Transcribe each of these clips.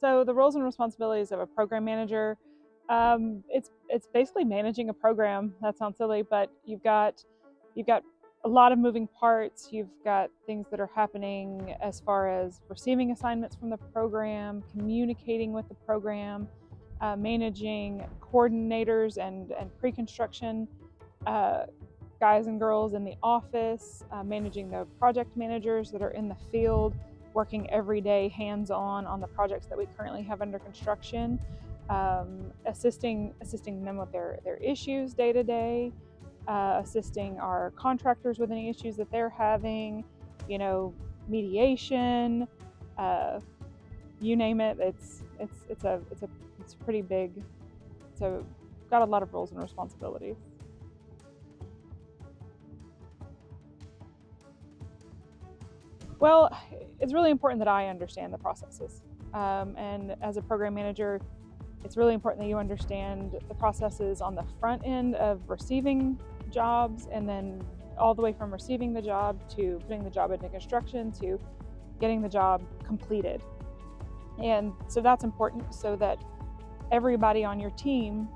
So the roles and responsibilities of a program manager, it's basically managing a program. That sounds silly, but you've got a lot of moving parts. You've got things that are happening as far as receiving assignments from the program, communicating with the program, managing coordinators and pre-construction uh, guys and girls in the office, managing the project managers that are in the field, working every day hands-on on the projects that we currently have under construction, assisting them with their issues day to day, assisting our contractors with any issues that they're having, mediation, uh, you name it. It's pretty big. So got a lot of roles and responsibilities. Well, it's really important that I understand the processes. And as a program manager, it's really important that you understand the processes on the front end of receiving jobs, and then all the way from receiving the job to putting the job into construction to getting the job completed. And so that's important so that everybody on your team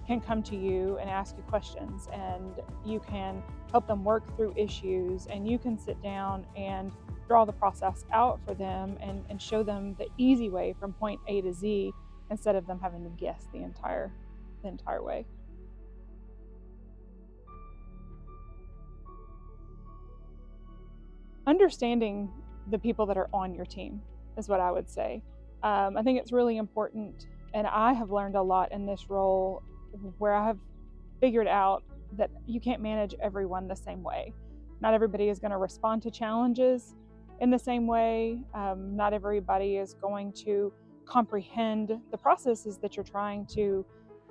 can come to you and ask you questions, and you can help them work through issues, and you can sit down and draw the process out for them and show them the easy way from point A to Z instead of them having to guess the entire way. Understanding the people that are on your team is what I would say. I think it's really important, and I have learned a lot in this role where I have figured out that you can't manage everyone the same way. Not everybody is going to respond to challenges in the same way. Not everybody is going to comprehend the processes that you're trying to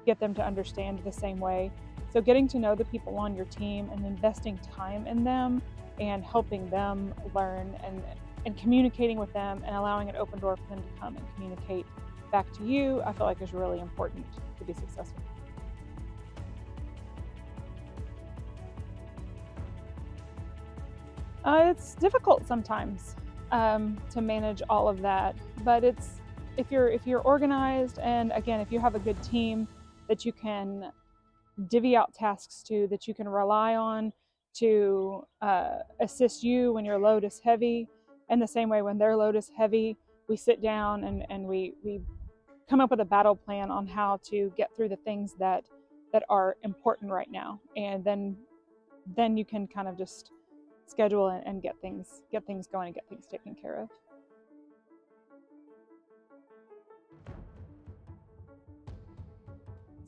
get them to understand the same way. So getting to know the people on your team and investing time in them and helping them learn and communicating with them and allowing an open door for them to come and communicate back to you, I feel like is really important to be successful. It's difficult sometimes to manage all of that, but it's if you're organized, and again, if you have a good team that you can divvy out tasks to, that you can rely on to assist you when your load is heavy, and the same way when their load is heavy, we sit down and we come up with a battle plan on how to get through the things that are important right now, and then you can kind of just schedule and get things going and get things taken care of.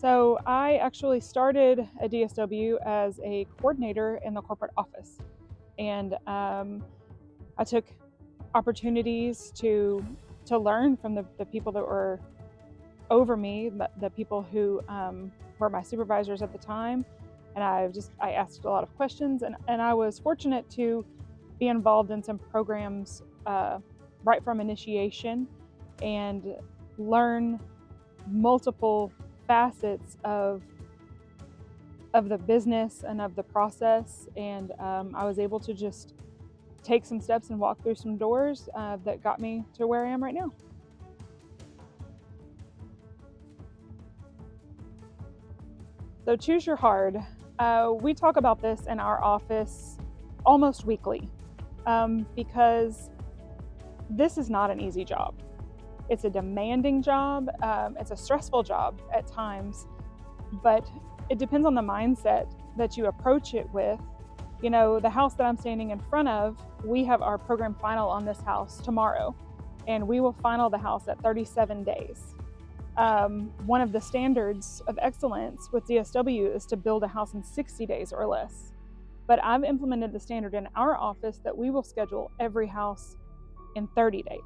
So I actually started at DSW as a coordinator in the corporate office, and I took opportunities to learn from the people that were over me, the people who were my supervisors at the time, and I asked a lot of questions, and I was fortunate to be involved in some programs right from initiation and learn multiple facets of the business and of the process, and I was able to just take some steps and walk through some doors that got me to where I am right now. So choose your hard. We talk about this in our office almost weekly because this is not an easy job. It's a demanding job. It's a stressful job at times, but it depends on the mindset that you approach it with. The house that I'm standing in front of, we have our program final on this house tomorrow, and we will final the house at 37 days. One of the standards of excellence with DSW is to build a house in 60 days or less. But I've implemented the standard in our office that we will schedule every house in 30 days.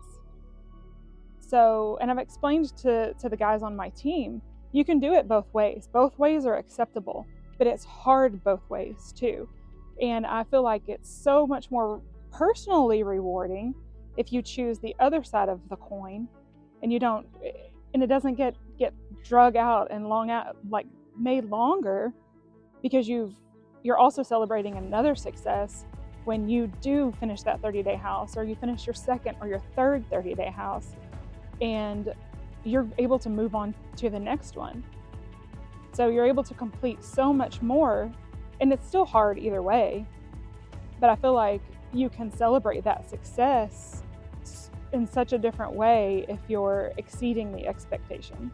So, and I've explained to the guys on my team, you can do it both ways. Both ways are acceptable, but it's hard both ways too. And I feel like it's so much more personally rewarding if you choose the other side of the coin, and it doesn't get drug out and made longer, because you're also celebrating another success when you do finish that 30-day house, or you finish your second or your third 30-day house. and you're able to move on to the next one. So you're able to complete so much more, and it's still hard either way, but I feel like you can celebrate that success in such a different way if you're exceeding the expectations.